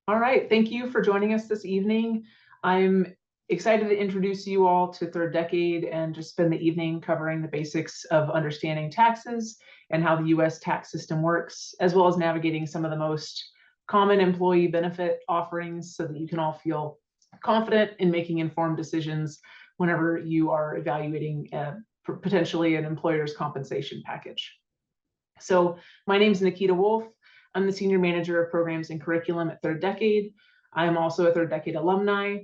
All right, thank you for joining us this evening. I'm excited to introduce you all to Third Decade and just spend the evening covering the basics of understanding taxes and how the US tax system works, as well as navigating some of the most common employee benefit offerings so that you can all feel confident in making informed decisions whenever you are evaluating potentially an employer's compensation package. So my name is Nikita Wolf. I'm the Senior Manager of Programs and Curriculum at Third Decade. I am also a Third Decade alumni,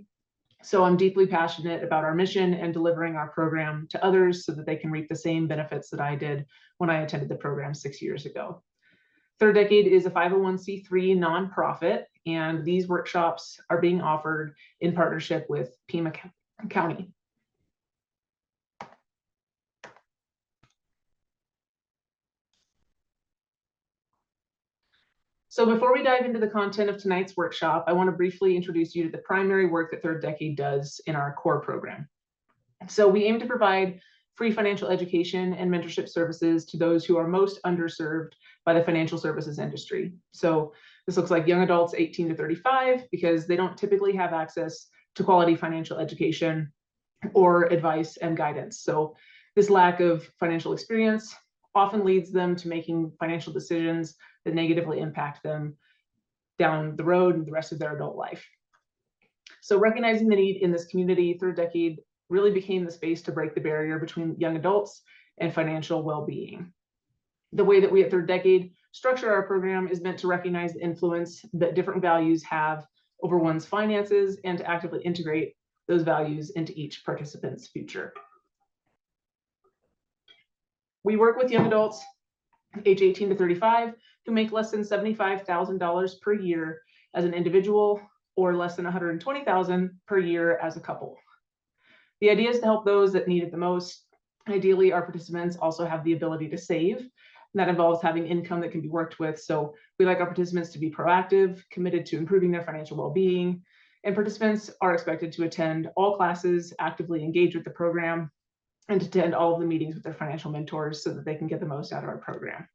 so I'm deeply passionate about our mission and delivering our program to others so that they can reap the same benefits that I did when I attended the program 6 years ago. Third Decade is a 501c3 nonprofit, and these workshops are being offered in partnership with Pima County. So before we dive into the content of tonight's workshop, I want to briefly introduce you to the primary work that Third Decade does in our core program. So we aim to provide free financial education and mentorship services to those who are most underserved by the financial services industry. So this looks like young adults 18 to 35 because they don't typically have access to quality financial education or advice and guidance. So this lack of financial experience often leads them to making financial decisions that negatively impact them down the road and the rest of their adult life. So recognizing the need in this community, Third Decade really became the space to break the barrier between young adults and financial well-being. The way that we at Third Decade structure our program is meant to recognize the influence that different values have over one's finances and to actively integrate those values into each participant's future. We work with young adults age 18 to 35 who make less than $75,000 per year as an individual or less than $120,000 per year as a couple. The idea is to help those that need it the most. Ideally, our participants also have the ability to save, and that involves having income that can be worked with. So we like our participants to be proactive, committed to improving their financial well-being, and participants are expected to attend all classes, actively engage with the program, and to attend all of the meetings with their financial mentors so that they can get the most out of our program.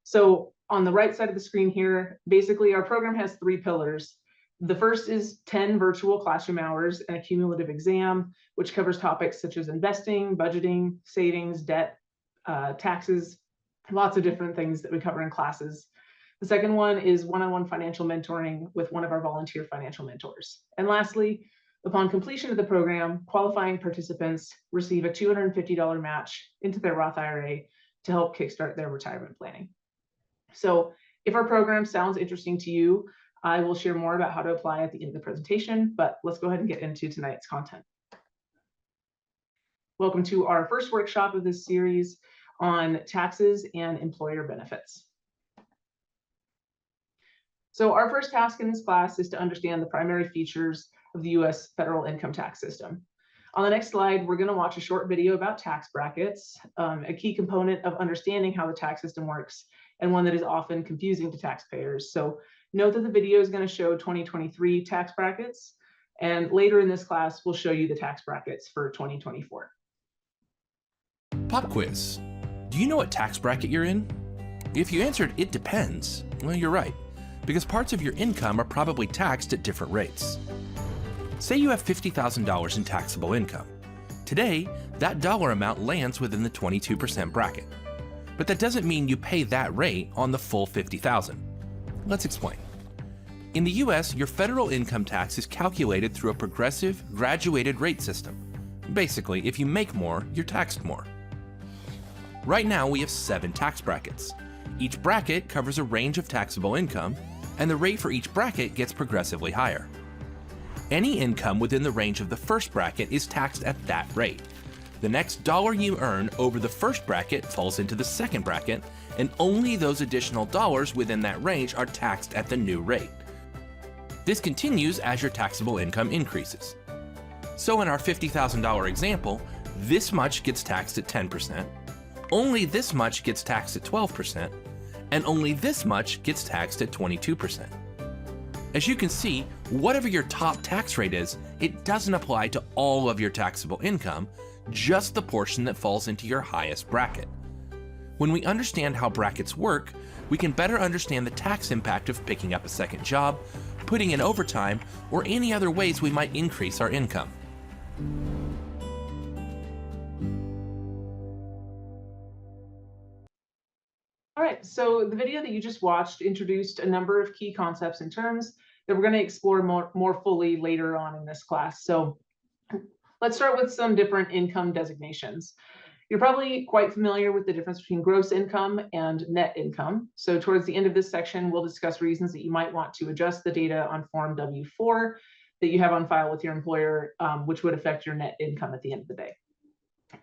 So on the right side of the screen here, basically our program has 3 pillars. The first is 10 virtual classroom hours and a cumulative exam, which covers topics such as investing, budgeting, savings, debt, taxes, lots of different things that we cover in classes. The second one is one-on-one financial mentoring with one of our volunteer financial mentors. And lastly, upon completion of the program, qualifying participants receive a $250 match into their Roth IRA to help kickstart their retirement planning. So if our program sounds interesting to you, I will share more about how to apply at the end of the presentation, but let's go ahead and get into tonight's content. Welcome to our first workshop of this series on taxes and employer benefits. So our first task in this class is to understand the primary features of the US federal income tax system. On the next slide, we're going to watch a short video about tax brackets, a key component of understanding how the tax system works and one that is often confusing to taxpayers. So note that the video is going to show 2023 tax brackets, and later in this class, we'll show you the tax brackets for 2024. Pop quiz. Do you know what tax bracket you're in? If you answered "it depends," well, you're right, because parts of your income are probably taxed at different rates. Say you have $50,000 in taxable income. Today, that dollar amount lands within the 22% bracket. But that doesn't mean you pay that rate on the full $50,000. Let's explain. In the US, your federal income tax is calculated through a progressive, graduated rate system. Basically, if you make more, you're taxed more. Right now, we have 7 tax brackets. Each bracket covers a range of taxable income, and the rate for each bracket gets progressively higher. Any income within the range of the first bracket is taxed at that rate. The next dollar you earn over the first bracket falls into the second bracket, and only those additional dollars within that range are taxed at the new rate. This continues as your taxable income increases. So in our $50,000 example, this much gets taxed at 10%, only this much gets taxed at 12%, and only this much gets taxed at 22%. As you can see, whatever your top tax rate is, it doesn't apply to all of your taxable income, just the portion that falls into your highest bracket. When we understand how brackets work, we can better understand the tax impact of picking up a second job, putting in overtime, or any other ways we might increase our income. All right, so the video that you just watched introduced a number of key concepts and terms that we're going to explore more fully later on in this class. So let's start with some different income designations. You're probably quite familiar with the difference between gross income and net income. So towards the end of this section, we'll discuss reasons that you might want to adjust the data on Form W-4 that you have on file with your employer, which would affect your net income at the end of the day.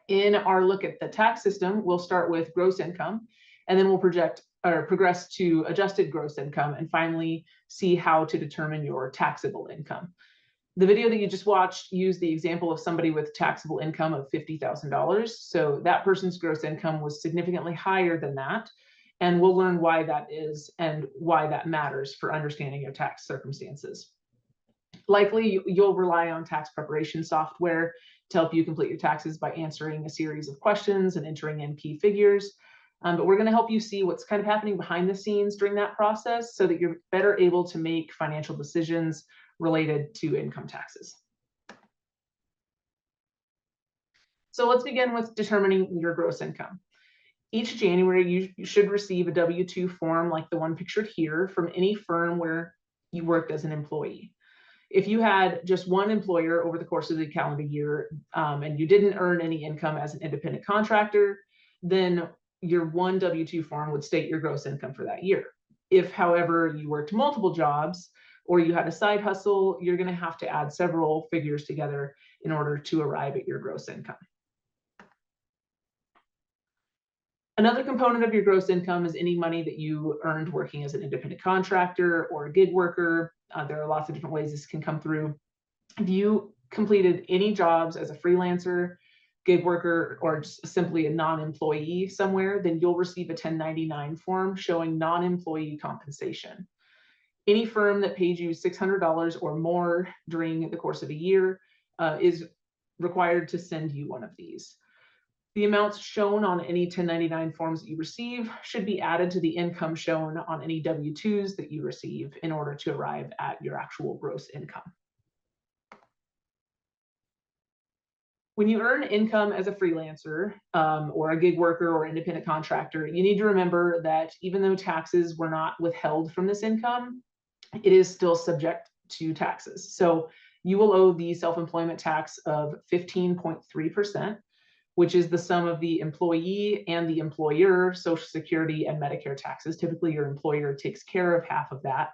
In our look at the tax system, we'll start with gross income, and then we'll progress to adjusted gross income, and finally see how to determine your taxable income. The video that you just watched used the example of somebody with taxable income of $50,000. So that person's gross income was significantly higher than that. And we'll learn why that is and why that matters for understanding your tax circumstances. Likely, you'll rely on tax preparation software to help you complete your taxes by answering a series of questions and entering in key figures. But we're going to help you see what's kind of happening behind the scenes during that process so that you're better able to make financial decisions related to income taxes. So let's begin with determining your gross income. Each January, you should receive a W-2 form like the one pictured here from any firm where you worked as an employee. If you had just one employer over the course of the calendar year and you didn't earn any income as an independent contractor, then your one W-2 form would state your gross income for that year. If, however, you worked multiple jobs or you had a side hustle, you're going to have to add several figures together in order to arrive at your gross income. Another component of your gross income is any money that you earned working as an independent contractor or a gig worker. There are lots of different ways this can come through. If you completed any jobs as a freelancer, gig worker, or simply a non-employee somewhere, then you'll receive a 1099 form showing non-employee compensation. Any firm that paid you $600 or more during the course of a year is required to send you one of these. The amounts shown on any 1099 forms that you receive should be added to the income shown on any W-2s that you receive in order to arrive at your actual gross income. When you earn income as a freelancer or a gig worker or independent contractor, you need to remember that even though taxes were not withheld from this income, it is still subject to taxes. So you will owe the self-employment tax of 15.3%, which is the sum of the employee and the employer Social Security and Medicare taxes. Typically, your employer takes care of half of that.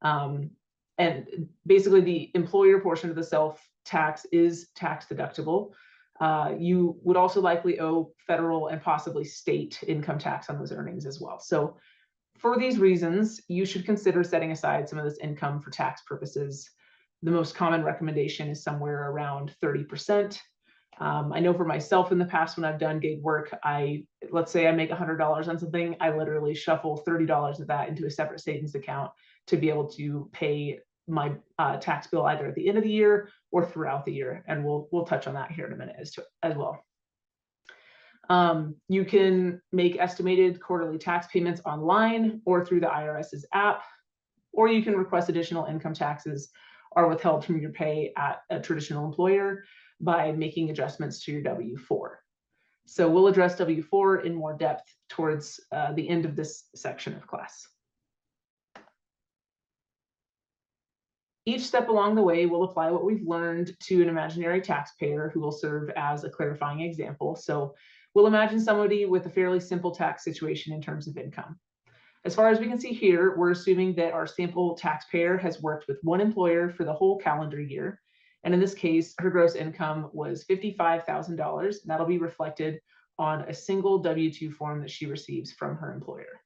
And basically, the employer portion of the self-tax is tax deductible. You would also likely owe federal and possibly state income tax on those earnings as well. So for these reasons, you should consider setting aside some of this income for tax purposes. The most common recommendation is somewhere around 30%. I know for myself in the past, when I've done gig work, let's say I make $100 on something, I literally shuffle $30 of that into a separate savings account to be able to pay my tax bill either at the end of the year or throughout the year. And we'll touch on that here in a minute as well. You can make estimated quarterly tax payments online or through the IRS's app, or you can request additional income taxes are withheld from your pay at a traditional employer by making adjustments to your W-4. So we'll address W-4 in more depth towards the end of this section of class. Each step along the way will apply what we've learned to an imaginary taxpayer who will serve as a clarifying example. So we'll imagine somebody with a fairly simple tax situation in terms of income. As far as we can see here, we're assuming that our sample taxpayer has worked with one employer for the whole calendar year. And in this case, her gross income was $55,000. That'll be reflected on a single W-2 form that she receives from her employer.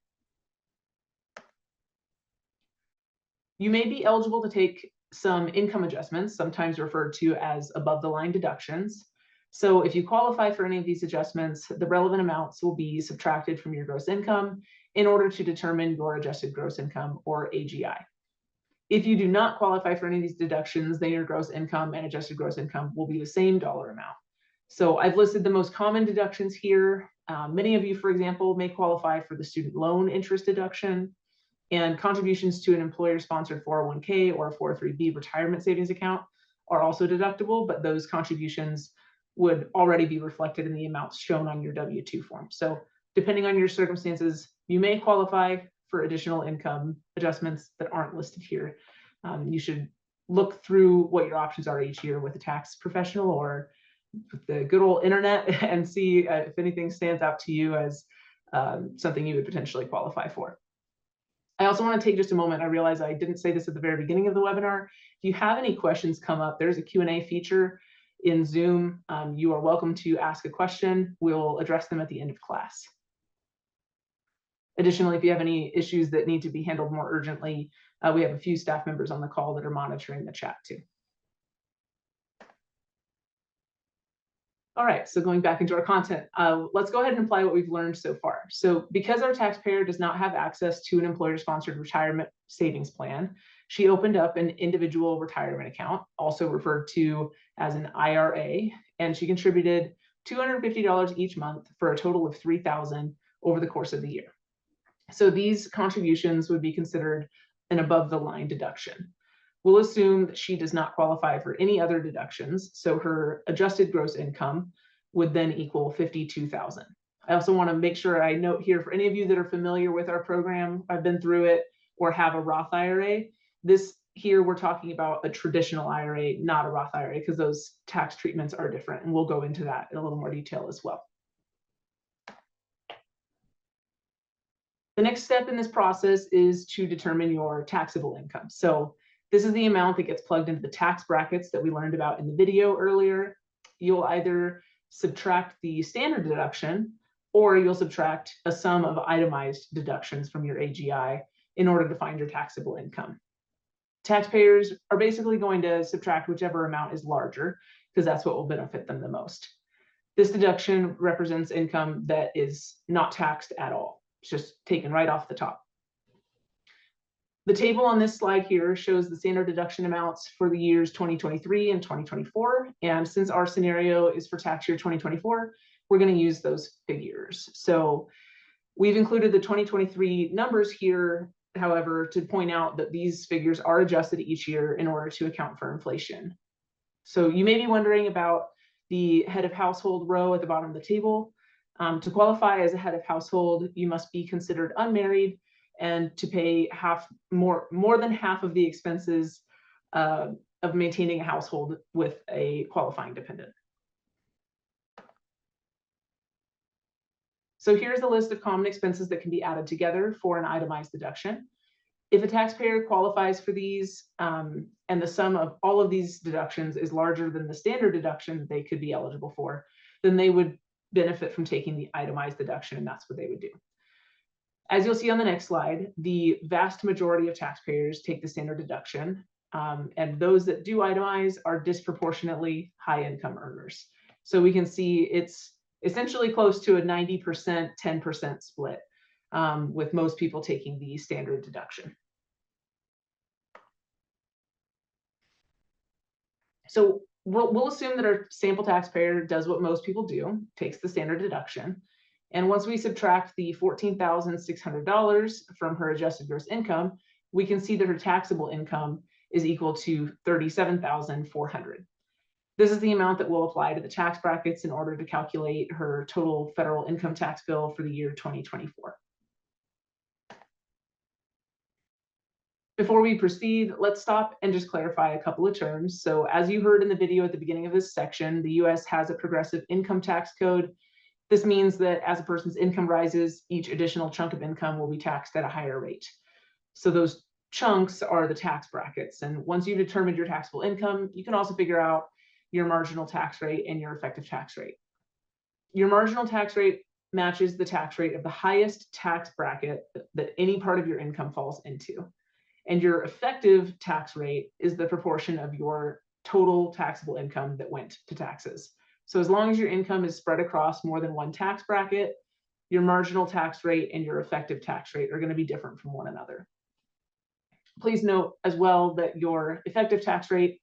You may be eligible to take some income adjustments, sometimes referred to as above the line deductions. So if you qualify for any of these adjustments, the relevant amounts will be subtracted from your gross income in order to determine your adjusted gross income, or AGI. If you do not qualify for any of these deductions, then your gross income and adjusted gross income will be the same dollar amount. So I've listed the most common deductions here. Many of you, for example, may qualify for the student loan interest deduction. And contributions to an employer-sponsored 401k or 403b retirement savings account are also deductible, but those contributions would already be reflected in the amounts shown on your W-2 form. So depending on your circumstances, you may qualify for additional income adjustments that aren't listed here. You should look through what your options are each year with a tax professional or with the good old internet and see if anything stands out to you as something you would potentially qualify for. I also want to take just a moment. I realize I didn't say this at the very beginning of the webinar. If you have any questions come up, there's a Q&A feature in Zoom. You are welcome to ask a question. We'll address them at the end of class. Additionally, if you have any issues that need to be handled more urgently, we have a few staff members on the call that are monitoring the chat too. All right, so going back into our content, let's go ahead and apply what we've learned so far. So because our taxpayer does not have access to an employer-sponsored retirement savings plan, she opened up an individual retirement account, also referred to as an IRA, and she contributed $250 each month for a total of $3,000 over the course of the year. So these contributions would be considered an above-the-line deduction. We'll assume that she does not qualify for any other deductions, so her adjusted gross income would then equal $52,000. I also want to make sure I note here for any of you that are familiar with our program, I've been through it, or have a Roth IRA, this here we're talking about a traditional IRA, not a Roth IRA, because those tax treatments are different, and we'll go into that in a little more detail as well. The next step in this process is to determine your taxable income. So this is the amount that gets plugged into the tax brackets that we learned about in the video earlier. You'll either subtract the standard deduction, or you'll subtract a sum of itemized deductions from your AGI in order to find your taxable income. Taxpayers are basically going to subtract whichever amount is larger, because that's what will benefit them the most. This deduction represents income that is not taxed at all. It's just taken right off the top. The table on this slide here shows the standard deduction amounts for the years 2023 and 2024. And since our scenario is for tax year 2024, we're going to use those figures. So we've included the 2023 numbers here, however, to point out that these figures are adjusted each year in order to account for inflation. So you may be wondering about the head of household row at the bottom of the table. To qualify as a head of household, you must be considered unmarried and to pay more than half of the expenses of maintaining a household with a qualifying dependent. So here's a list of common expenses that can be added together for an itemized deduction. If a taxpayer qualifies for these and the sum of all of these deductions is larger than the standard deduction they could be eligible for, then they would benefit from taking the itemized deduction, and that's what they would do. As you'll see on the next slide, the vast majority of taxpayers take the standard deduction, and those that do itemize are disproportionately high income earners. So we can see it's essentially close to a 90%, 10% split, with most people taking the standard deduction. So we'll assume that our sample taxpayer does what most people do, takes the standard deduction. And once we subtract the $14,600 from her adjusted gross income, we can see that her taxable income is equal to $37,400. This is the amount that will apply to the tax brackets in order to calculate her total federal income tax bill for the year 2024. Before we proceed, let's stop and just clarify a couple of terms. So as you heard in the video at the beginning of this section, the US has a progressive income tax code. This means that as a person's income rises, each additional chunk of income will be taxed at a higher rate. So those chunks are the tax brackets. And once you've determined your taxable income, you can also figure out your marginal tax rate and your effective tax rate. Your marginal tax rate matches the tax rate of the highest tax bracket that any part of your income falls into. And your effective tax rate is the proportion of your total taxable income that went to taxes. So as long as your income is spread across more than one tax bracket, your marginal tax rate and your effective tax rate are going to be different from one another. Please note as well that your effective tax rate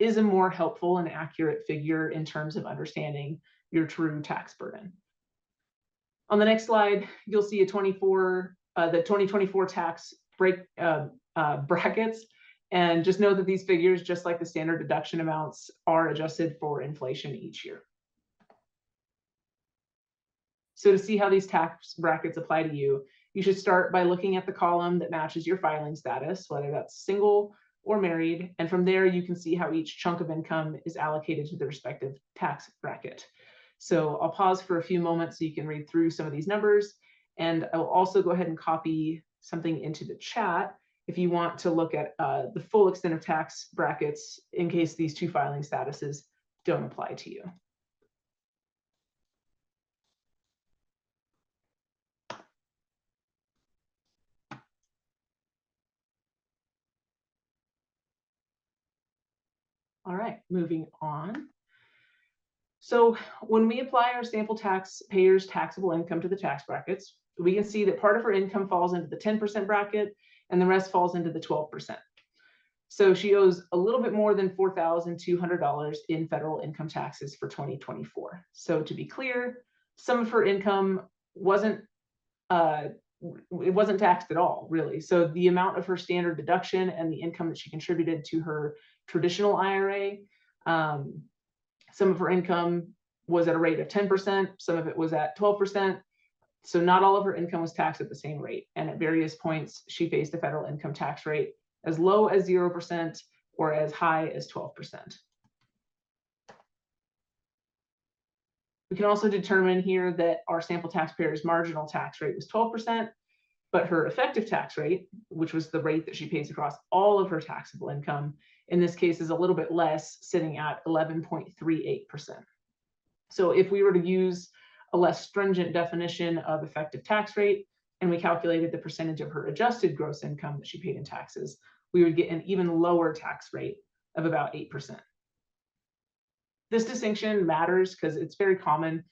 is a more helpful and accurate figure in terms of understanding your true tax burden. On the next slide, you'll see the 2024 tax brackets. And just know that these figures, just like the standard deduction amounts, are adjusted for inflation each year. So to see how these tax brackets apply to you, you should start by looking at the column that matches your filing status, whether that's single or married. And from there, you can see how each chunk of income is allocated to the respective tax bracket. So I'll pause for a few moments so you can read through some of these numbers. And I will also go ahead and copy something into the chat if you want to look at the full extent of tax brackets in case these two filing statuses don't apply to you. All right, moving on. So when we apply our sample taxpayer's taxable income to the tax brackets, we can see that part of her income falls into the 10% bracket and the rest falls into the 12%. So she owes a little bit more than $4,200 in federal income taxes for 2024. So to be clear, some of her income wasn't taxed at all, really. So the amount of her standard deduction and the income that she contributed to her traditional IRA, some of her income was at a rate of 10%, some of it was at 12%. So not all of her income was taxed at the same rate. And at various points, she faced a federal income tax rate as low as 0% or as high as 12%. We can also determine here that our sample taxpayer's marginal tax rate was 12%, but her effective tax rate, which was the rate that she pays across all of her taxable income, in this case is a little bit less, sitting at 11.38%. So if we were to use a less stringent definition of effective tax rate, and we calculated the percentage of her adjusted gross income that she paid in taxes, we would get an even lower tax rate of about 8%. This distinction matters because it's very common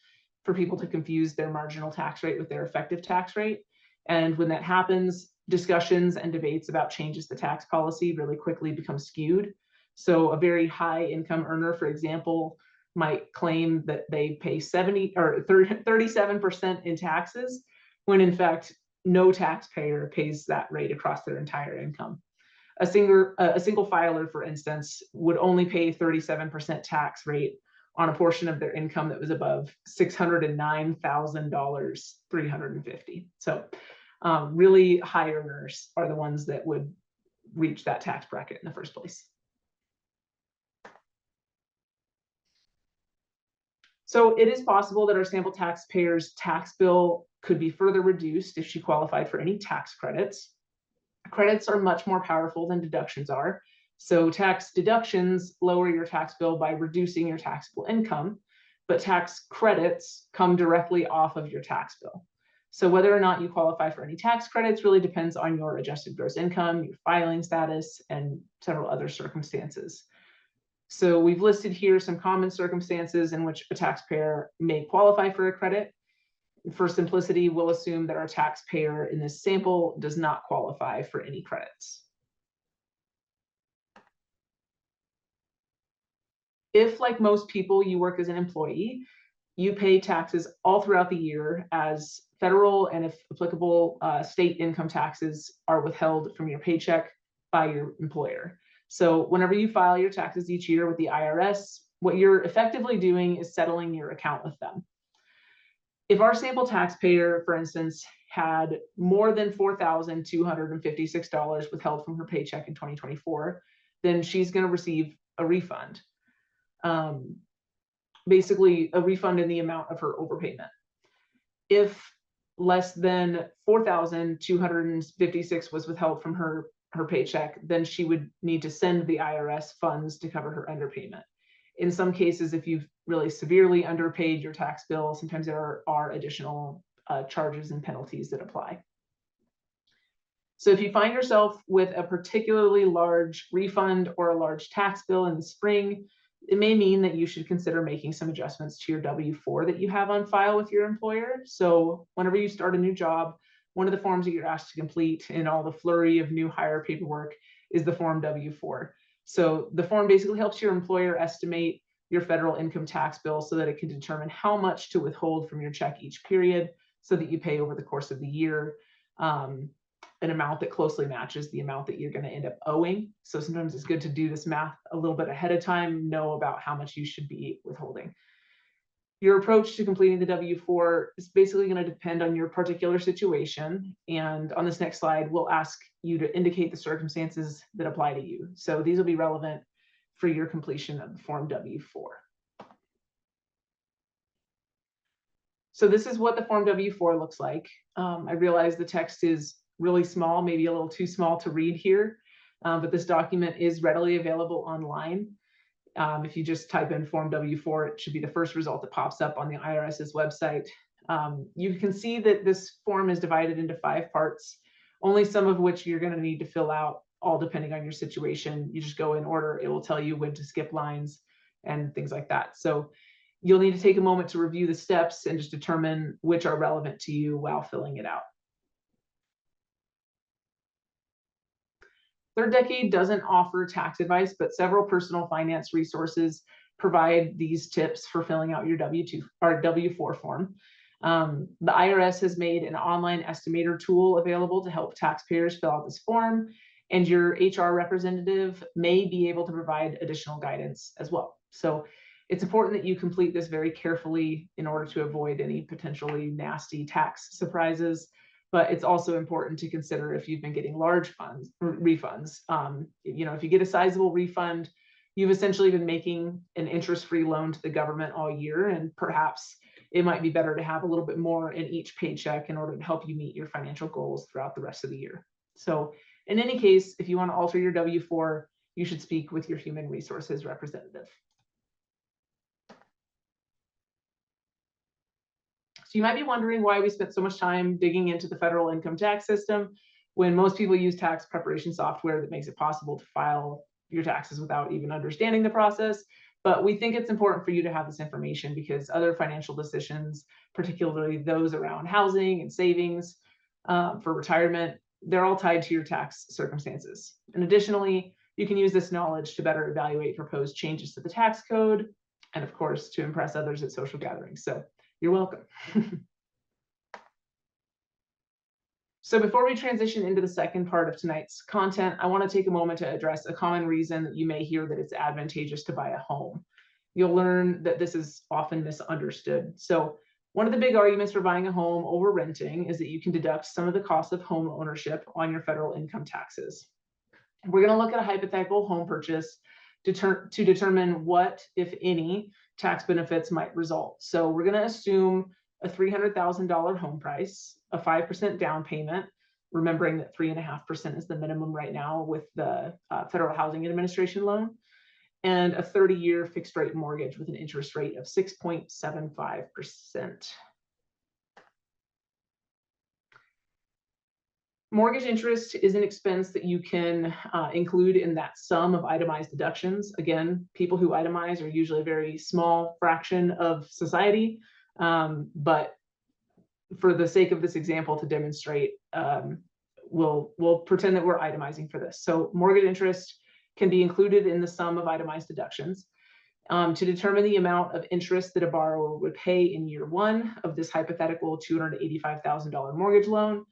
for people to confuse their marginal tax rate with their effective tax rate. And when that happens, discussions and debates about changes to tax policy really quickly become skewed. So a very high income earner, for example, might claim that they pay 37% in taxes, when in fact, no taxpayer pays that rate across their entire income. A single filer, for instance, would only pay 37% tax rate on a portion of their income that was above $609,350. So really high earners are the ones that would reach that tax bracket in the first place. So it is possible that our sample taxpayer's tax bill could be further reduced if she qualified for any tax credits. Credits are much more powerful than deductions are. So tax deductions lower your tax bill by reducing your taxable income, but tax credits come directly off of your tax bill. So whether or not you qualify for any tax credits really depends on your adjusted gross income, your filing status, and several other circumstances. So we've listed here some common circumstances in which a taxpayer may qualify for a credit. For simplicity, we'll assume that our taxpayer in this sample does not qualify for any credits. If, like most people, you work as an employee, you pay taxes all throughout the year, as federal and, if applicable, state income taxes are withheld from your paycheck by your employer. So whenever you file your taxes each year with the IRS, what you're effectively doing is settling your account with them. If our sample taxpayer, for instance, had more than $4,256 withheld from her paycheck in 2024, then she's going to receive a refund. Basically, a refund in the amount of her overpayment. If less than $4,256 was withheld from her paycheck, then she would need to send the IRS funds to cover her underpayment. In some cases, if you've really severely underpaid your tax bill, sometimes there are additional charges and penalties that apply. So if you find yourself with a particularly large refund or a large tax bill in the spring, it may mean that you should consider making some adjustments to your W-4 that you have on file with your employer. So whenever you start a new job, one of the forms that you're asked to complete in all the flurry of new hire paperwork is the form W-4. So the form basically helps your employer estimate your federal income tax bill so that it can determine how much to withhold from your check each period so that you pay over the course of the year. an amount that closely matches the amount that you're going to end up owing. So sometimes it's good to do this math a little bit ahead of time, know about how much you should be withholding. Your approach to completing the W-4 is basically going to depend on your particular situation. And on this next slide, we'll ask you to indicate the circumstances that apply to you. So these will be relevant for your completion of the Form W-4. So this is what the Form W-4 looks like. I realize the text is really small, maybe a little too small to read here, but this document is readily available online. If you just type in Form W-4, it should be the first result that pops up on the IRS's website. You can see that this form is divided into 5 parts, only some of which you're going to need to fill out, all depending on your situation. You just go in order. It will tell you when to skip lines and things like that. So you'll need to take a moment to review the steps and just determine which are relevant to you while filling it out. Third Decade doesn't offer tax advice, but several personal finance resources provide these tips for filling out your W-2 or W-4 form. The IRS has made an online estimator tool available to help taxpayers fill out this form, and your HR representative may be able to provide additional guidance as well. So it's important that you complete this very carefully in order to avoid any potentially nasty tax surprises. But it's also important to consider if you've been getting large refunds. If you get a sizable refund, you've essentially been making an interest-free loan to the government all year, and perhaps it might be better to have a little bit more in each paycheck in order to help you meet your financial goals throughout the rest of the year. So in any case, if you want to alter your W-4, you should speak with your human resources representative. So you might be wondering why we spent so much time digging into the federal income tax system when most people use tax preparation software that makes it possible to file your taxes without even understanding the process. But we think it's important for you to have this information because other financial decisions, particularly those around housing and savings for retirement, they're all tied to your tax circumstances. And additionally, you can use this knowledge to better evaluate proposed changes to the tax code and, of course, to impress others at social gatherings. So you're welcome. So before we transition into the second part of tonight's content, I want to take a moment to address a common reason that you may hear that it's advantageous to buy a home. You'll learn that this is often misunderstood. So one of the big arguments for buying a home over renting is that you can deduct some of the cost of home ownership on your federal income taxes. We're going to look at a hypothetical home purchase to determine what, if any, tax benefits might result. So we're going to assume a $300,000 home price, a 5% down payment, remembering that 3.5% is the minimum right now with the Federal Housing Administration loan, and a 30-year fixed rate mortgage with an interest rate of 6.75%. Mortgage interest is an expense that you can include in that sum of itemized deductions. Again, people who itemize are usually a very small fraction of society, but for the sake of this example to demonstrate, we'll pretend that we're itemizing for this. So mortgage interest can be included in the sum of itemized deductions. To determine the amount of interest that a borrower would pay in year 1 of this hypothetical $285,000 mortgage loan,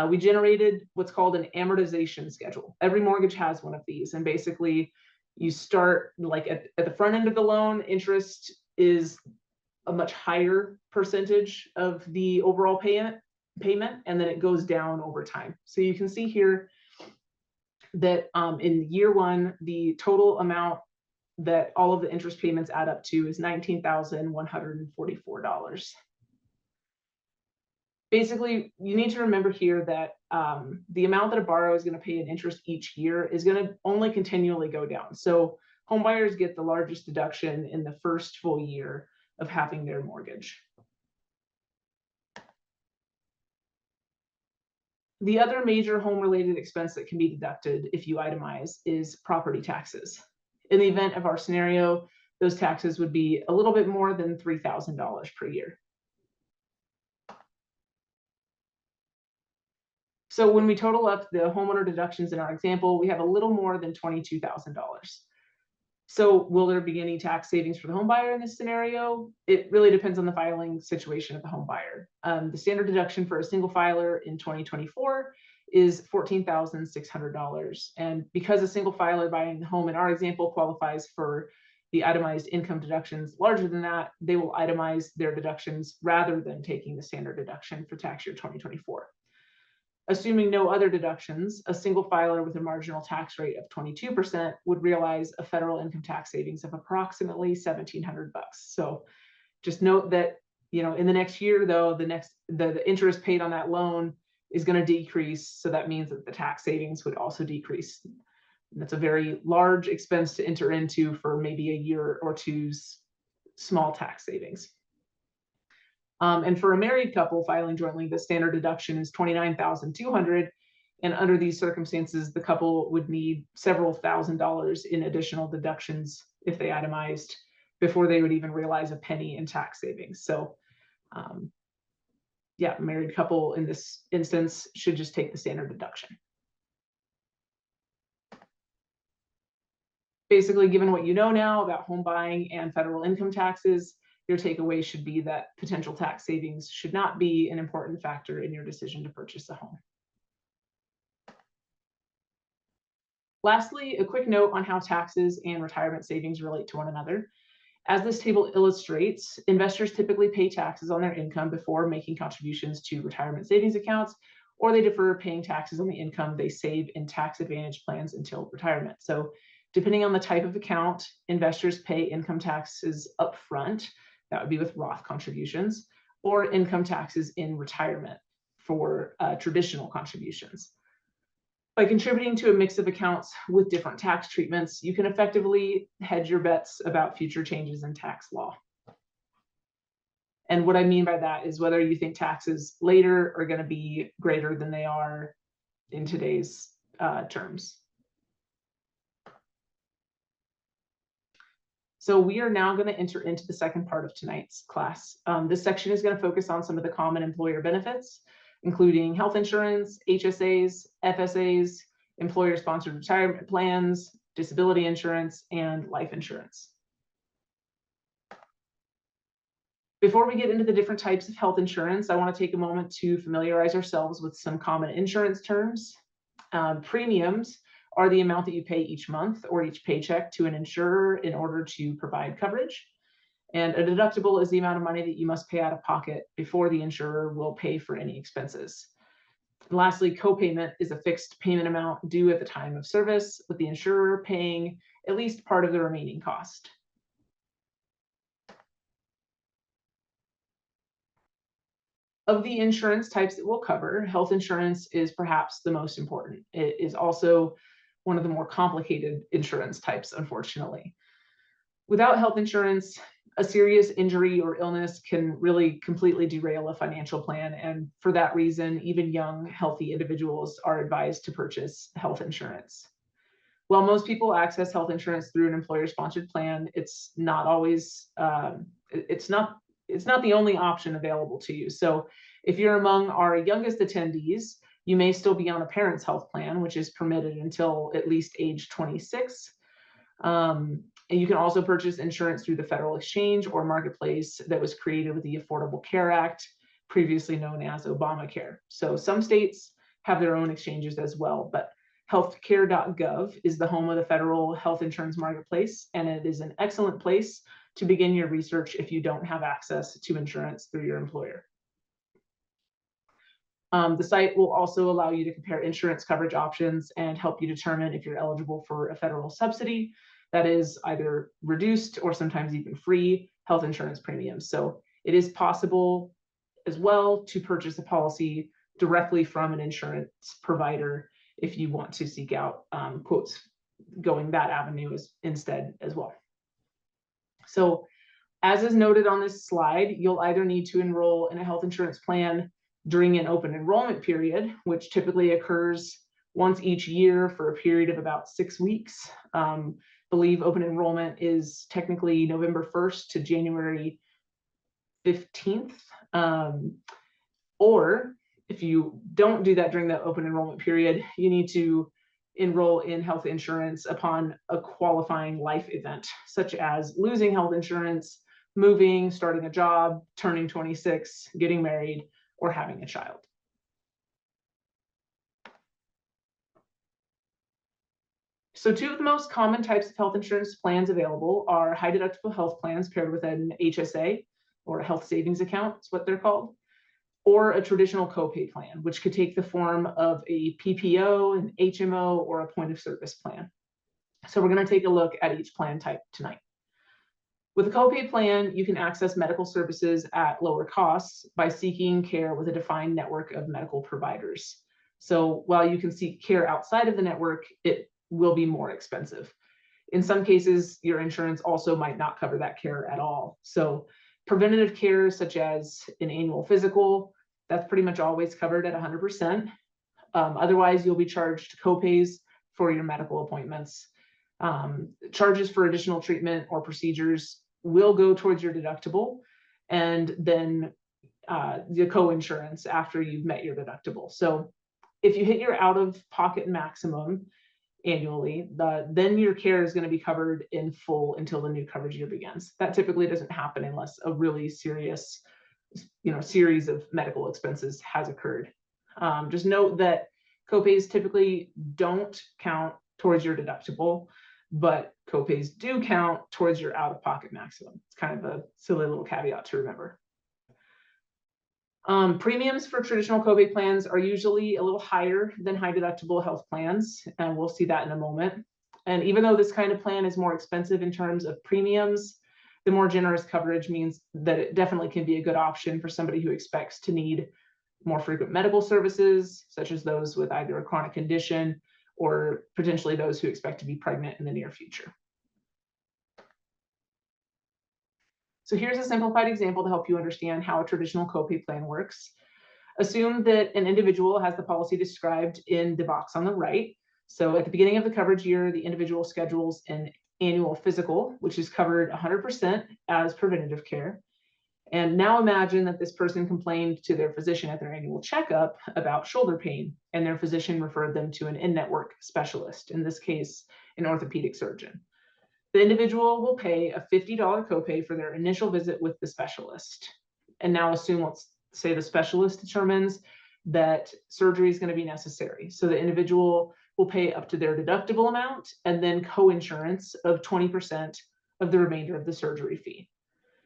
we generated what's called an amortization schedule. Every mortgage has one of these, and basically you start like at the front end of the loan, interest is a much higher percentage of the overall payment, and then it goes down over time. So you can see here that in year 1, the total amount that all of the interest payments add up to is $19,144. Basically, you need to remember here that the amount that a borrower is going to pay in interest each year is going to only continually go down. So homebuyers get the largest deduction in the first full year of having their mortgage. The other major home-related expense that can be deducted if you itemize is property taxes. In the event of our scenario, those taxes would be a little bit more than $3,000 per year. So when we total up the homeowner deductions in our example, we have a little more than $22,000. So will there be any tax savings for the home buyer in this scenario? It really depends on the filing situation of the home buyer. The standard deduction for a single filer in 2024 is $14,600. And because a single filer buying the home in our example qualifies for the itemized income deductions larger than that, they will itemize their deductions rather than taking the standard deduction for tax year 2024. Assuming no other deductions, a single filer with a marginal tax rate of 22% would realize a federal income tax savings of approximately $1,700. So just note that, in the next year, though, the interest paid on that loan is going to decrease. So that means that the tax savings would also decrease. And that's a very large expense to enter into for maybe a year or two's small tax savings. And for a married couple filing jointly, the standard deduction is $29,200. And under these circumstances, the couple would need several $1,000s in additional deductions if they itemized before they would even realize a penny in tax savings. So yeah, married couple in this instance should just take the standard deduction. Basically, given what you know now about home buying and federal income taxes, your takeaway should be that potential tax savings should not be an important factor in your decision to purchase a home. Lastly, a quick note on how taxes and retirement savings relate to one another. As this table illustrates, investors typically pay taxes on their income before making contributions to retirement savings accounts, or they defer paying taxes on the income they save in tax advantage plans until retirement. So depending on the type of account, investors pay income taxes upfront. That would be with Roth contributions, or income taxes in retirement for traditional contributions. By contributing to a mix of accounts with different tax treatments, you can effectively hedge your bets about future changes in tax law. And what I mean by that is whether you think taxes later are going to be greater than they are in today's terms. So we are now going to enter into the second part of tonight's class. This section is going to focus on some of the common employer benefits, including health insurance, HSAs, FSAs, employer-sponsored retirement plans, disability insurance, and life insurance. Before we get into the different types of health insurance, I want to take a moment to familiarize ourselves with some common insurance terms. Premiums are the amount that you pay each month or each paycheck to an insurer in order to provide coverage. And a deductible is the amount of money that you must pay out of pocket before the insurer will pay for any expenses. And lastly, copayment is a fixed payment amount due at the time of service, with the insurer paying at least part of the remaining cost. Of the insurance types that we'll cover, health insurance is perhaps the most important. It is also one of the more complicated insurance types, unfortunately. Without health insurance, a serious injury or illness can really completely derail a financial plan. And for that reason, even young, healthy individuals are advised to purchase health insurance. While most people access health insurance through an employer-sponsored plan, it's not always, it's not the only option available to you. So if you're among our youngest attendees, you may still be on a parent's health plan, which is permitted until at least age 26. And you can also purchase insurance through the federal exchange or marketplace that was created with the Affordable Care Act, previously known as Obamacare. So some states have their own exchanges as well, but healthcare.gov is the home of the federal health insurance marketplace, and it is an excellent place to begin your research if you don't have access to insurance through your employer. The site will also allow you to compare insurance coverage options and help you determine if you're eligible for a federal subsidy that is either reduced or sometimes even free health insurance premiums. So it is possible as well to purchase a policy directly from an insurance provider if you want to seek out quotes going that avenue instead as well. So as is noted on this slide, you'll either need to enroll in a health insurance plan during an open enrollment period, which typically occurs once each year for a period of about 6 weeks. Believe open enrollment is technically November 1st to January 15th. Or if you don't do that during the open enrollment period, you need to enroll in health insurance upon a qualifying life event, such as losing health insurance, moving, starting a job, turning 26, getting married, or having a child. So two of the most common types of health insurance plans available are high deductible health plans paired with an HSA, or a health savings account is what they're called, or a traditional copay plan, which could take the form of a PPO, an HMO, or a point of service plan. So we're going to take a look at each plan type tonight. With a copay plan, you can access medical services at lower costs by seeking care with a defined network of medical providers. So while you can seek care outside of the network, it will be more expensive. In some cases, your insurance also might not cover that care at all. So preventative care, such as an annual physical, that's pretty much always covered at 100%. Otherwise, you'll be charged copays for your medical appointments. Charges for additional treatment or procedures will go towards your deductible, and then the co-insurance after you've met your deductible. So if you hit your out-of-pocket maximum annually, then your care is going to be covered in full until the new coverage year begins. That typically doesn't happen unless a really serious, series of medical expenses has occurred. Just note that copays typically don't count towards your deductible, but copays do count towards your out-of-pocket maximum. It's kind of a silly little caveat to remember. Premiums for traditional copay plans are usually a little higher than high deductible health plans, and we'll see that in a moment. And even though this kind of plan is more expensive in terms of premiums, the more generous coverage means that it definitely can be a good option for somebody who expects to need more frequent medical services, such as those with either a chronic condition or potentially those who expect to be pregnant in the near future. So here's a simplified example to help you understand how a traditional copay plan works. Assume that an individual has the policy described in the box on the right. So at the beginning of the coverage year, the individual schedules an annual physical, which is covered 100% as preventative care. And now imagine that this person complained to their physician at their annual checkup about shoulder pain, and their physician referred them to an in-network specialist, in this case, an orthopedic surgeon. The individual will pay a $50 copay for their initial visit with the specialist. And now assume, let's say the specialist determines that surgery is going to be necessary. So the individual will pay up to their deductible amount and then co-insurance of 20% of the remainder of the surgery fee.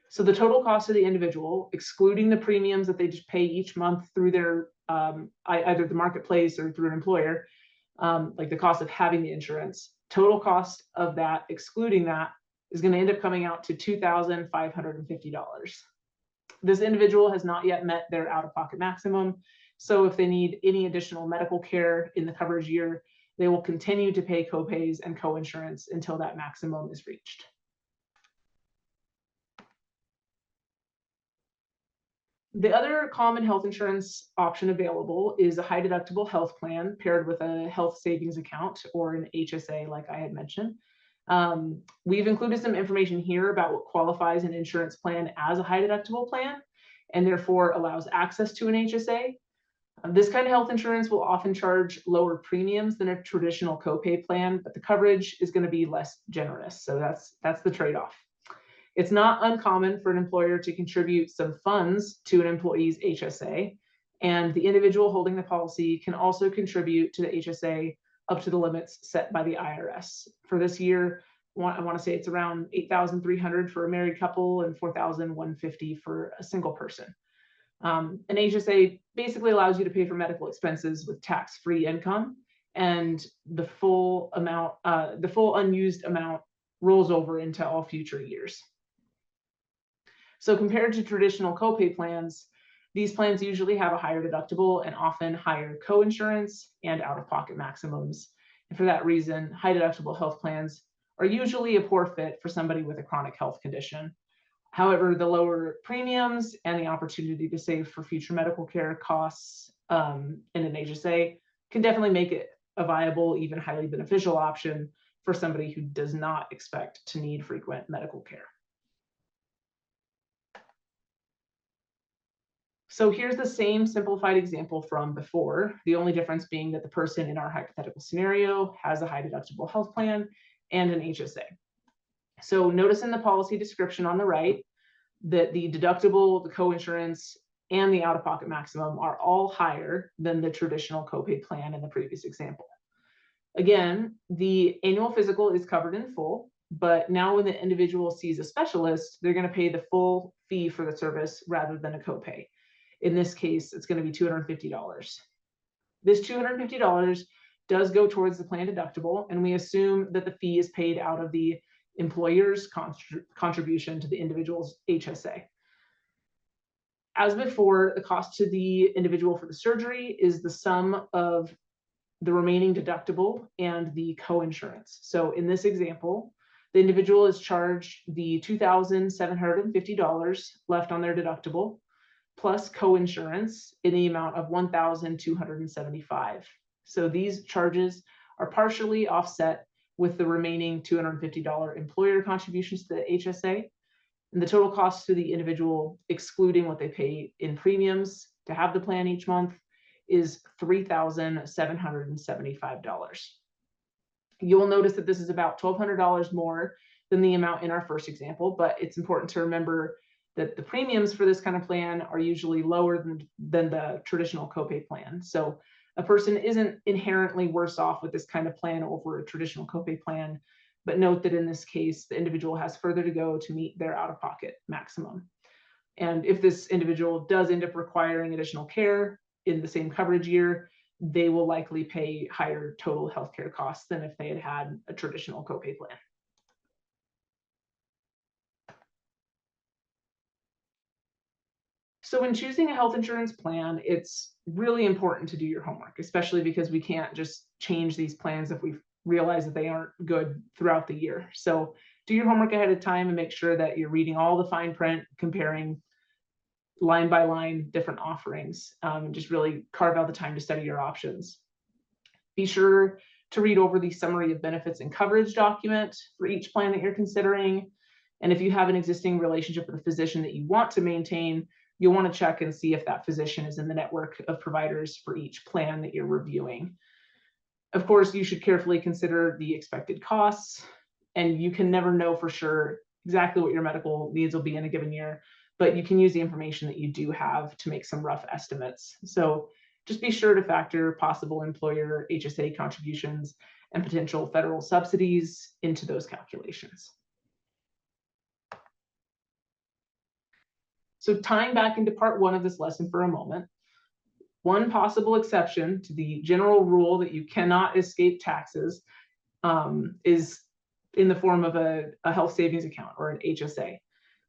So the total cost of the individual, excluding the premiums that they just pay each month through their either the marketplace or through an employer, like the cost of having the insurance, total cost of that, excluding that, is going to end up coming out to $2,550. This individual has not yet met their out-of-pocket maximum. So if they need any additional medical care in the coverage year, they will continue to pay copays and co-insurance until that maximum is reached. The other common health insurance option available is a high deductible health plan paired with a health savings account, or an HSA, like I had mentioned. We've included some information here about what qualifies an insurance plan as a high deductible plan, and therefore allows access to an HSA. This kind of health insurance will often charge lower premiums than a traditional copay plan, but the coverage is going to be less generous. So that's the trade-off. It's not uncommon for an employer to contribute some funds to an employee's HSA, and the individual holding the policy can also contribute to the HSA up to the limits set by the IRS. For this year, I want to say it's around $8,300 for a married couple and $4,150 for a single person. An HSA basically allows you to pay for medical expenses with tax-free income, and the full unused amount rolls over into all future years. So compared to traditional copay plans, these plans usually have a higher deductible and often higher co-insurance and out-of-pocket maximums. And for that reason, high deductible health plans are usually a poor fit for somebody with a chronic health condition. However, the lower premiums and the opportunity to save for future medical care costs in an HSA can definitely make it a viable, even highly beneficial option for somebody who does not expect to need frequent medical care. So here's the same simplified example from before, the only difference being that the person in our hypothetical scenario has a high deductible health plan and an HSA. So notice in the policy description on the right that the deductible, the co-insurance, and the out-of-pocket maximum are all higher than the traditional copay plan in the previous example. Again, the annual physical is covered in full, but now when the individual sees a specialist, they're going to pay the full fee for the service rather than a copay. In this case, it's going to be $250. This $250 does go towards the plan deductible, and we assume that the fee is paid out of the employer's contribution to the individual's HSA. As before, the cost to the individual for the surgery is the sum of the remaining deductible and the coinsurance. So in this example, the individual is charged the $2,750 left on their deductible, plus coinsurance in the amount of $1,275. So these charges are partially offset with the remaining $250 employer contributions to the HSA. And the total cost to the individual, excluding what they pay in premiums to have the plan each month, is $3,775. You'll notice that this is about $1,200 more than the amount in our first example, but it's important to remember that the premiums for this kind of plan are usually lower than the traditional copay plan. So a person isn't inherently worse off with this kind of plan over a traditional copay plan, but note that in this case, the individual has further to go to meet their out-of-pocket maximum. And if this individual does end up requiring additional care in the same coverage year, they will likely pay higher total healthcare costs than if they had had a traditional copay plan. So when choosing a health insurance plan, it's really important to do your homework, especially because we can't just change these plans if we realize that they aren't good throughout the year. So do your homework ahead of time and make sure that you're reading all the fine print, comparing line by line different offerings, and just really carve out the time to study your options. Be sure to read over the summary of benefits and coverage document for each plan that you're considering. And if you have an existing relationship with a physician that you want to maintain, you'll want to check and see if that physician is in the network of providers for each plan that you're reviewing. Of course, you should carefully consider the expected costs, and you can never know for sure exactly what your medical needs will be in a given year, but you can use the information that you do have to make some rough estimates. So just be sure to factor possible employer HSA contributions and potential federal subsidies into those calculations. So tying back into part one of this lesson for a moment, one possible exception to the general rule that you cannot escape taxes is in the form of a health savings account or an HSA.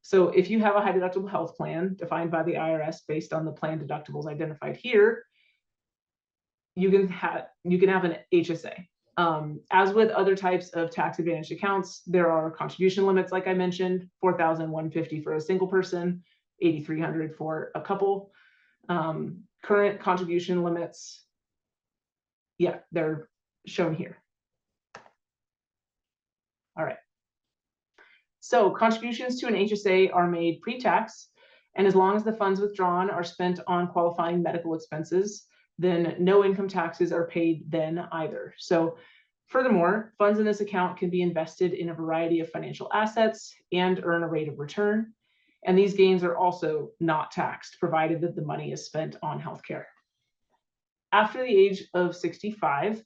So if you have a high deductible health plan defined by the IRS based on the plan deductibles identified here, you can have an HSA. As with other types of tax advantaged accounts, there are contribution limits, like I mentioned, $4,150 for a single person, $8,300 for a couple. Current contribution limits, yeah, they're shown here. All right. So contributions to an HSA are made pre-tax, and as long as the funds withdrawn are spent on qualifying medical expenses, then no income taxes are paid then either. So furthermore, funds in this account can be invested in a variety of financial assets and earn a rate of return. And these gains are also not taxed, provided that the money is spent on healthcare. After the age of 65,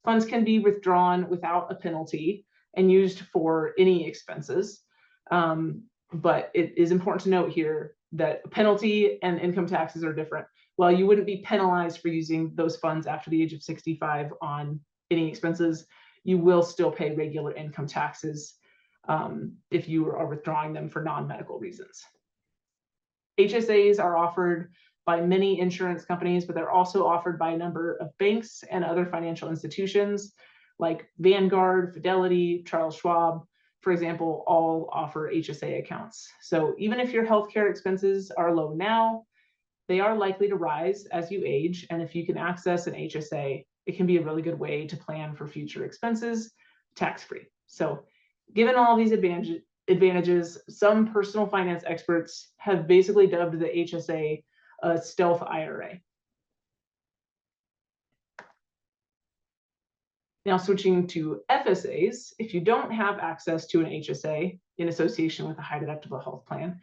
funds can be withdrawn without a penalty and used for any expenses. But it is important to note here that penalty and income taxes are different. While you wouldn't be penalized for using those funds after the age of 65 on any expenses, you will still pay regular income taxes if you are withdrawing them for non-medical reasons. HSAs are offered by many insurance companies, but they're also offered by a number of banks and other financial institutions like Vanguard, Fidelity, Charles Schwab, for example, all offer HSA accounts. So even if your healthcare expenses are low now, they are likely to rise as you age. And if you can access an HSA, it can be a really good way to plan for future expenses tax-free. So given all these advantages, some personal finance experts have basically dubbed the HSA a stealth IRA. Now switching to FSAs, if you don't have access to an HSA in association with a high deductible health plan,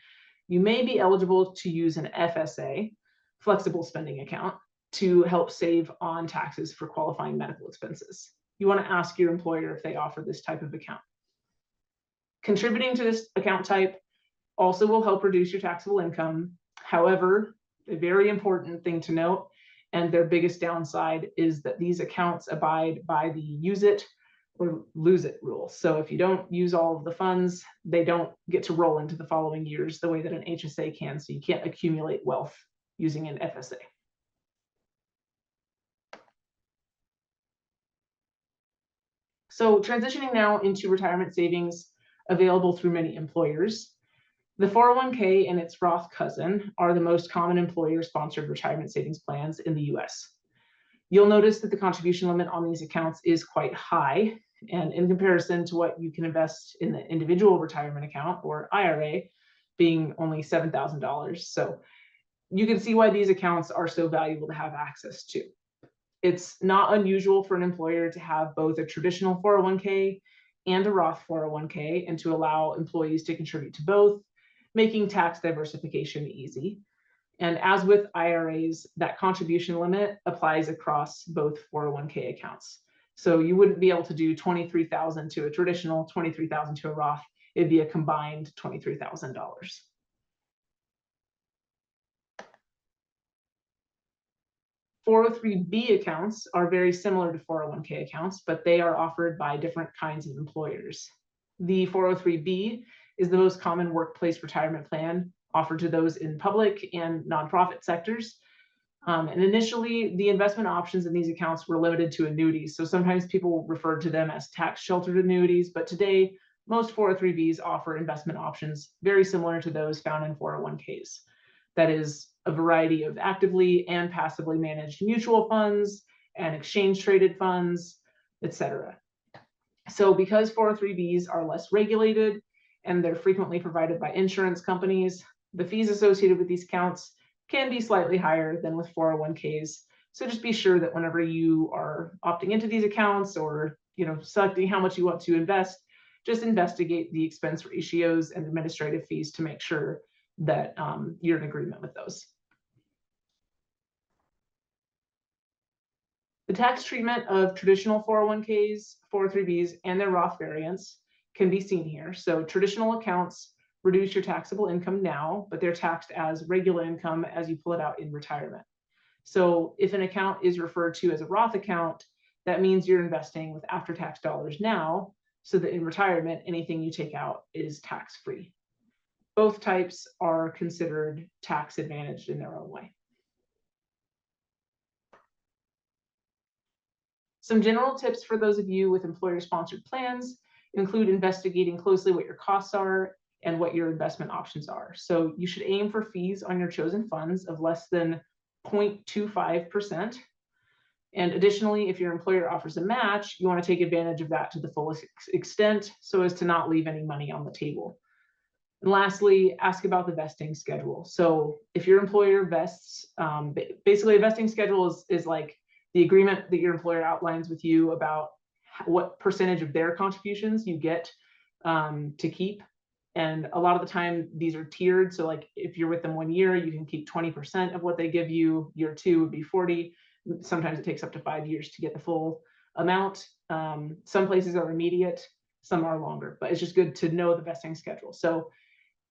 you may be eligible to use an FSA, flexible spending account, to help save on taxes for qualifying medical expenses. you want to ask your employer if they offer this type of account. Contributing to this account type also will help reduce your taxable income. However, a very important thing to note, and their biggest downside, is that these accounts abide by the use it or lose it rule. So if you don't use all of the funds, they don't get to roll into the following years the way that an HSA can. So you can't accumulate wealth using an FSA. So transitioning now into retirement savings available through many employers. The 401k and its Roth cousin are the most common employer-sponsored retirement savings plans in the US. You'll notice that the contribution limit on these accounts is quite high, and in comparison to what you can invest in the individual retirement account, or IRA, being only $7,000. So you can see why these accounts are so valuable to have access to. It's not unusual for an employer to have both a traditional 401k and a Roth 401k, and to allow employees to contribute to both, making tax diversification easy. And as with IRAs, that contribution limit applies across both 401k accounts. So you wouldn't be able to do $23,000 to a traditional, $23,000 to a Roth. It'd be a combined $23,000. 403b accounts are very similar to 401k accounts, but they are offered by different kinds of employers. The 403b is the most common workplace retirement plan offered to those in public and nonprofit sectors. And initially, the investment options in these accounts were limited to annuities. So sometimes people referred to them as tax sheltered annuities, but today, most 403bs offer investment options very similar to those found in 401ks. That is a variety of actively and passively managed mutual funds and exchange traded funds, etc. So because 403bs are less regulated and they're frequently provided by insurance companies, the fees associated with these accounts can be slightly higher than with 401ks. So just be sure that whenever you are opting into these accounts, or selecting how much you want to invest, just investigate the expense ratios and administrative fees to make sure that you're in agreement with those. The tax treatment of traditional 401ks, 403bs, and their Roth variants can be seen here. So traditional accounts reduce your taxable income now, but they're taxed as regular income as you pull it out in retirement. So if an account is referred to as a Roth account, that means you're investing with after-tax dollars now, so that in retirement, anything you take out is tax-free. Both types are considered tax advantaged in their own way. Some general tips for those of you with employer-sponsored plans include investigating closely what your costs are and what your investment options are. So you should aim for fees on your chosen funds of less than 0.25%. And additionally, if your employer offers a match, you want to take advantage of that to the fullest extent so as to not leave any money on the table. And lastly, ask about the vesting schedule. So if your employer vests, basically a vesting schedule is like the agreement that your employer outlines with you about what percentage of their contributions you get to keep. And a lot of the time these are tiered. So like if you're with them 1 year, you can keep 20% of what they give you. Year 2 would be 40. Sometimes it takes up to 5 years to get the full amount. Some places are immediate, some are longer, but it's just good to know the vesting schedule. So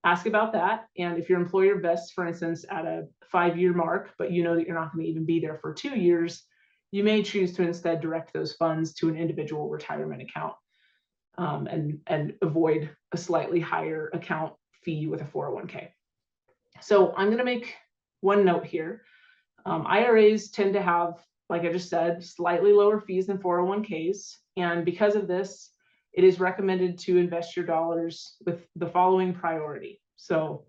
ask about that. And if your employer vests, for instance, at a 5-year mark, but you know that you're not going to even be there for 2 years, you may choose to instead direct those funds to an individual retirement account and avoid a slightly higher account fee with a 401k. So I'm going to make one note here. IRAs tend to have, like I just said, slightly lower fees than 401ks. And because of this, it is recommended to invest your dollars with the following priority. So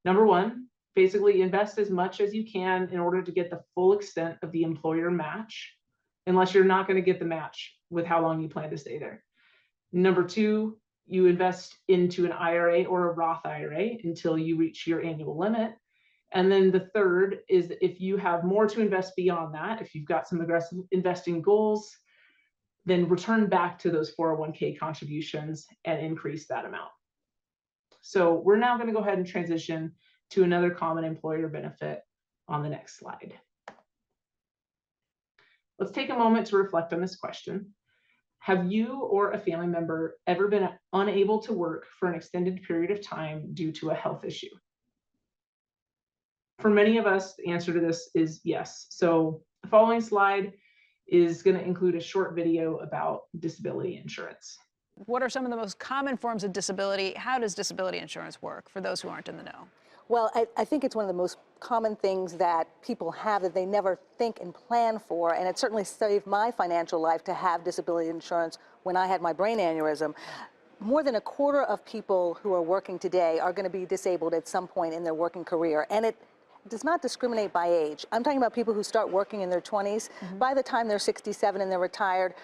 number one, basically invest as much as you can in order to get the full extent of the employer match, unless you're not going to get the match with how long you plan to stay there. Number two, you invest into an IRA or a Roth IRA until you reach your annual limit. And then the third is if you have more to invest beyond that, if you've got some aggressive investing goals, then return back to those 401k contributions and increase that amount. So we're now going to go ahead and transition to another common employer benefit on the next slide. Let's take a moment to reflect on this question. Have you or a family member ever been unable to work for an extended period of time due to a health issue? For many of us, the answer to this is yes. So the following slide is going to include a short video about disability insurance. What are some of the most common forms of disability? How does disability insurance work for those who aren't in the know? Well, I think it's one of the most common things that people have that they never think and plan for, and it certainly saved my financial life to have disability insurance when I had my brain aneurysm. More than a quarter of people who are working today are going to be disabled at some point in their working career, and it does not discriminate by age. I'm talking about people who start working in their 20s. By the time they're 67 and they're retired,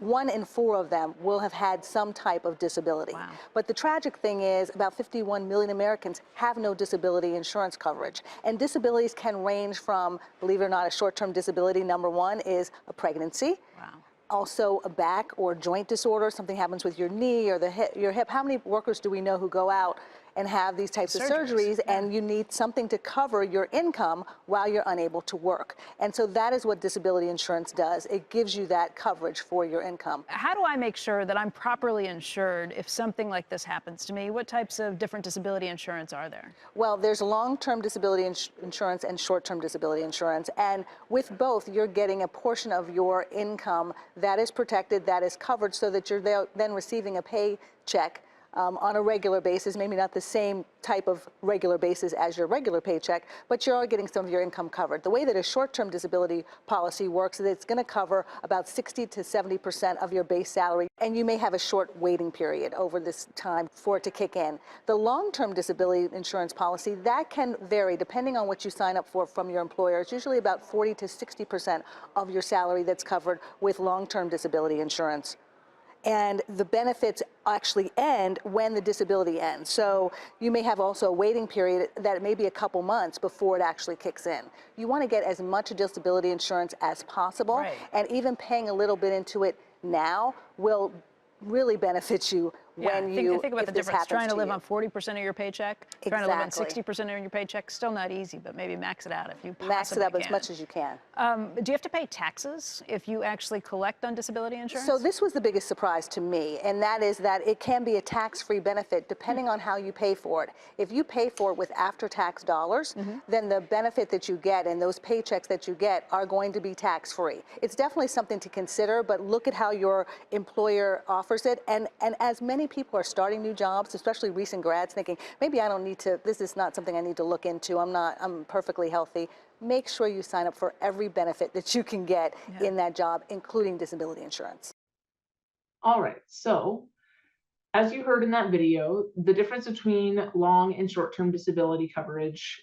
1 in 4 of them will have had some type of disability. Wow. But the tragic thing is about 51 million Americans have no disability insurance coverage. And disabilities can range from, believe it or not, a short-term disability, number one, is a pregnancy. Wow. Also a back or joint disorder, something happens with your knee or your hip. How many workers do we know who go out and have these types of surgeries, and you need something to cover your income while you're unable to work? And so that is what disability insurance does. It gives you that coverage for your income. How do I make sure that I'm properly insured if something like this happens to me? What types of different disability insurance are there? Well, there's long-term disability insurance and short-term disability insurance. And with both, you're getting a portion of your income that is protected, that is covered, so that you're then receiving a paycheck on a regular basis, maybe not the same type of regular basis as your regular paycheck, but you're getting some of your income covered. The way that a short-term disability policy works is it's going to cover about 60 to 70% of your base salary, and you may have a short waiting period over this time for it to kick in. The long-term disability insurance policy, that can vary depending on what you sign up for from your employer. It's usually about 40 to 60% of your salary that's covered with long-term disability insurance. And the benefits actually end when the disability ends. So you may have also a waiting period that may be a couple months before it actually kicks in. You want to get as much disability insurance as possible, Right. and even paying a little bit into it now will really benefit you when think about if the this difference. happens Trying to live you. on 40% of your paycheck, trying to live on Exactly. 60% of your paycheck, still not easy, but maybe max it out if you possibly Max it up can. as much as you can. Do you have to pay taxes if you actually collect on disability insurance? So this was the biggest surprise to me, and that is that it can be a tax-free benefit depending on how you pay for it. If you pay for it with after-tax dollars, then the benefit that you get and those paychecks that you get are going to be tax-free. It's definitely something to consider, but look at how your employer offers it. And as many people are starting new jobs, especially recent grads, thinking, maybe I don't need to, this is not something I need to look into, I'm perfectly healthy. Make sure you sign up for every benefit that you can get in that job, including disability insurance. All right, so as you heard in that video, the difference between long and short-term disability coverage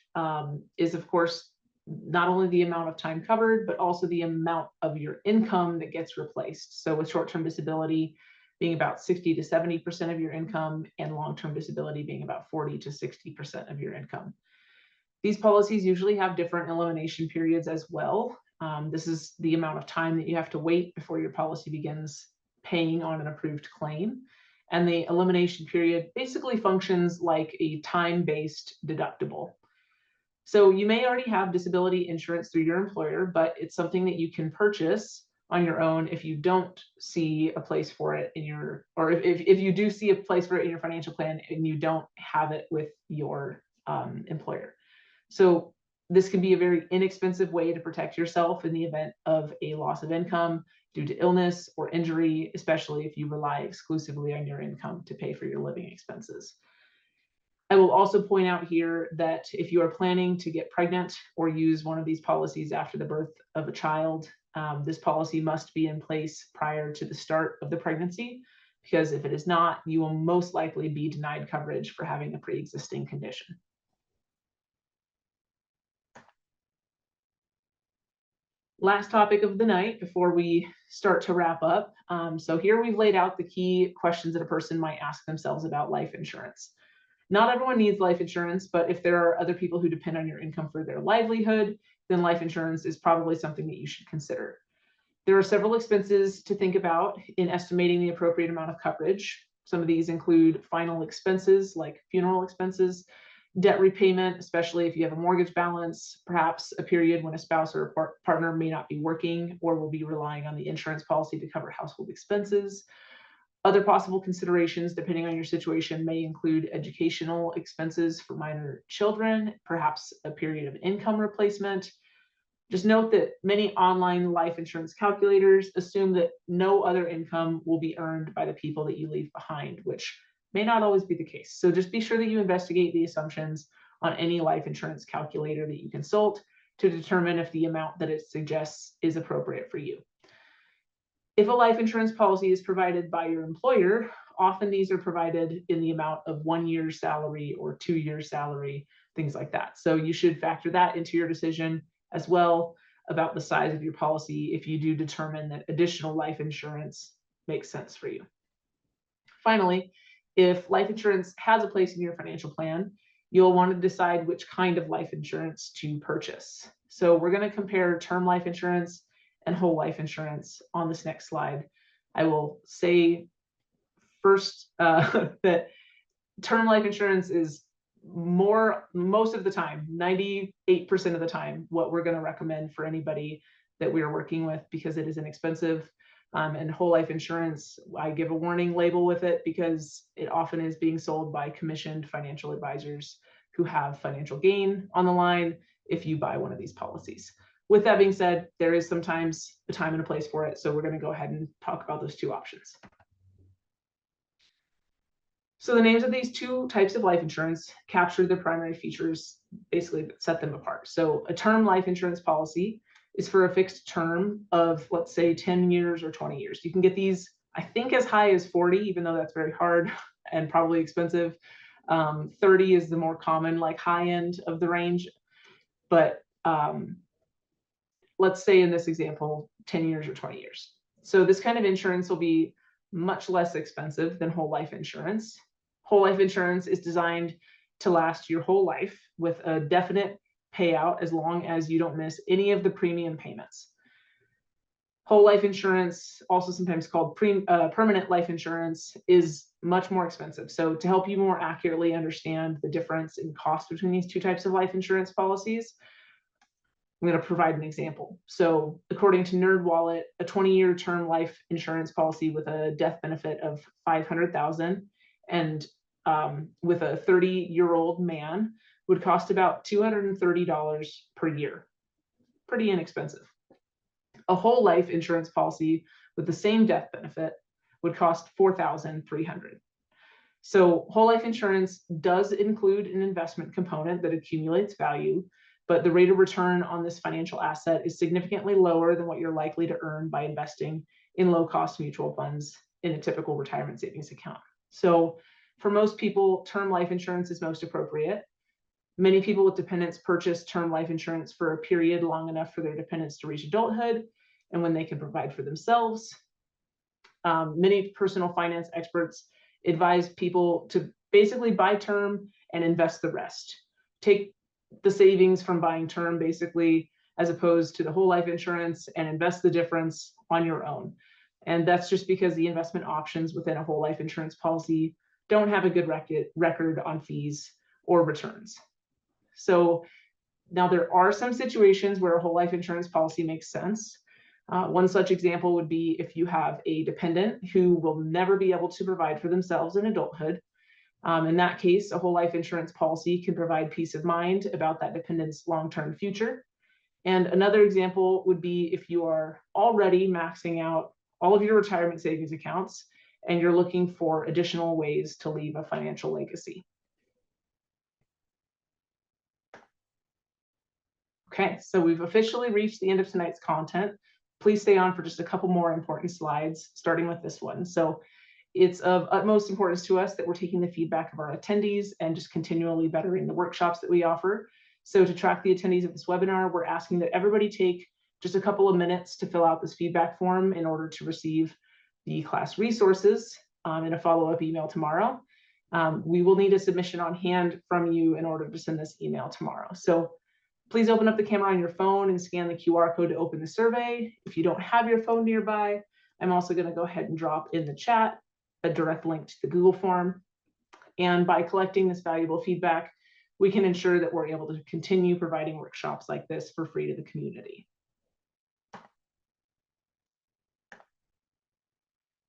is, of course, not only the amount of time covered, but also the amount of your income that gets replaced. So with short-term disability being about 60 to 70% of your income, and long-term disability being about 40 to 60% of your income. These policies usually have different elimination periods as well. This is the amount of time that you have to wait before your policy begins paying on an approved claim. And the elimination period basically functions like a time-based deductible. So you may already have disability insurance through your employer, but it's something that you can purchase on your own if you don't see a place for it in your, or if you do see a place for it in your financial plan and you don't have it with your employer. So this can be a very inexpensive way to protect yourself in the event of a loss of income due to illness or injury, especially if you rely exclusively on your income to pay for your living expenses. I will also point out here that if you are planning to get pregnant or use one of these policies after the birth of a child, this policy must be in place prior to the start of the pregnancy, because if it is not, you will most likely be denied coverage for having a pre-existing condition. Last topic of the night before we start to wrap up. So here we've laid out the key questions that a person might ask themselves about life insurance. Not everyone needs life insurance, but if there are other people who depend on your income for their livelihood, then life insurance is probably something that you should consider. There are several expenses to think about in estimating the appropriate amount of coverage. Some of these include final expenses like funeral expenses, Debt repayment, especially if you have a mortgage balance, perhaps a period when a spouse or a partner may not be working or will be relying on the insurance policy to cover household expenses. Other possible considerations, depending on your situation, may include educational expenses for minor children, perhaps a period of income replacement. Just note that many online life insurance calculators assume that no other income will be earned by the people that you leave behind, which may not always be the case. So just be sure that you investigate the assumptions on any life insurance calculator that you consult to determine if the amount that it suggests is appropriate for you. If a life insurance policy is provided by your employer, often these are provided in the amount of 1 year's salary or 2 years' salary, things like that. So you should factor that into your decision as well about the size of your policy if you do determine that additional life insurance makes sense for you. Finally, if life insurance has a place in your financial plan, you'll want to decide which kind of life insurance to purchase. So we're going to compare term life insurance and whole life insurance on this next slide. I will say first that term life insurance is most of the time, 98% of the time, what we're going to recommend for anybody that we are working with because it is inexpensive. And whole life insurance, I give a warning label with it because it often is being sold by commissioned financial advisors who have financial gain on the line if you buy one of these policies. With that being said, there is sometimes a time and a place for it. So we're going to go ahead and talk about those two options. So the names of these two types of life insurance capture the primary features, basically that set them apart. So a term life insurance policy is for a fixed term of, let's say, 10 years or 20 years. You can get these, I think, as high as 40, even though that's very hard and probably expensive. 30 is the more common, like high end of the range. But let's say in this example, 10 years or 20 years. So this kind of insurance will be much less expensive than whole life insurance. Whole life insurance is designed to last your whole life with a definite payout as long as you don't miss any of the premium payments. Whole life insurance, also sometimes called permanent life insurance, is much more expensive. So to help you more accurately understand the difference in cost between these two types of life insurance policies, I'm going to provide an example. So according to NerdWallet, a 20-year term life insurance policy with a death benefit of $500,000 and with a 30-year-old man would cost about $230 per year. Pretty inexpensive. A whole life insurance policy with the same death benefit would cost $4,300. So whole life insurance does include an investment component that accumulates value, but the rate of return on this financial asset is significantly lower than what you're likely to earn by investing in low-cost mutual funds in a typical retirement savings account. So for most people, term life insurance is most appropriate. Many people with dependents purchase term life insurance for a period long enough for their dependents to reach adulthood and when they can provide for themselves. Many personal finance experts advise people to basically buy term and invest the rest. Take the savings from buying term basically, as opposed to the whole life insurance, and invest the difference on your own. And that's just because the investment options within a whole life insurance policy don't have a good record on fees or returns. So now there are some situations where a whole life insurance policy makes sense. One such example would be if you have a dependent who will never be able to provide for themselves in adulthood. In that case, a whole life insurance policy can provide peace of mind about that dependent's long-term future. And another example would be if you are already maxing out all of your retirement savings accounts and you're looking for additional ways to leave a financial legacy. Okay, so we've officially reached the end of tonight's content. Please stay on for just a couple more important slides, starting with this one. So it's of utmost importance to us that we're taking the feedback of our attendees and just continually bettering the workshops that we offer. So to track the attendees of this webinar, we're asking that everybody take just a couple of minutes to fill out this feedback form in order to receive the class resources in a follow-up email tomorrow. We will need a submission on hand from you in order to send this email tomorrow. So please open up the camera on your phone and scan the QR code to open the survey. If you don't have your phone nearby, I'm also going to go ahead and drop in the chat a direct link to the Google form. And by collecting this valuable feedback, we can ensure that we're able to continue providing workshops like this for free to the community.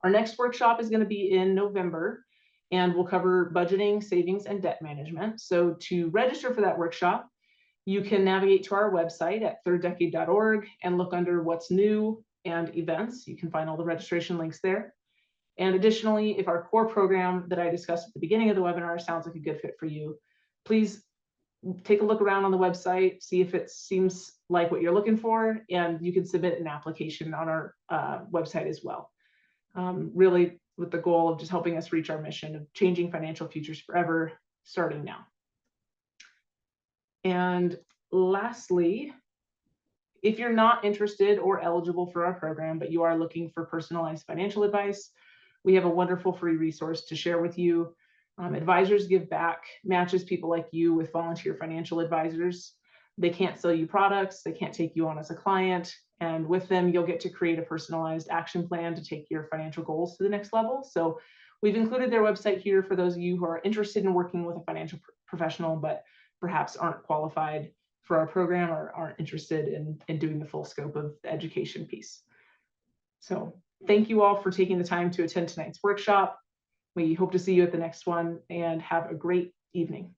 Our next workshop is going to be in November, and we'll cover budgeting, savings, and debt management. So to register for that workshop, you can navigate to our website at thirddecade.org and look under what's new and events. You can find all the registration links there. And additionally, if our core program that I discussed at the beginning of the webinar sounds like a good fit for you, please take a look around on the website, see if it seems like what you're looking for, and you can submit an application on our website as well. Really with the goal of just helping us reach our mission of changing financial futures forever, starting now. And lastly, if you're not interested or eligible for our program, but you are looking for personalized financial advice, we have a wonderful free resource to share with you. Advisors Give Back matches people like you with volunteer financial advisors. They can't sell you products, they can't take you on as a client, and with them, you'll get to create a personalized action plan to take your financial goals to the next level. So we've included their website here for those of you who are interested in working with a financial professional, but perhaps aren't qualified for our program or aren't interested in doing the full scope of the education piece. So thank you all for taking the time to attend tonight's workshop. We hope to see you at the next one, and have a great evening.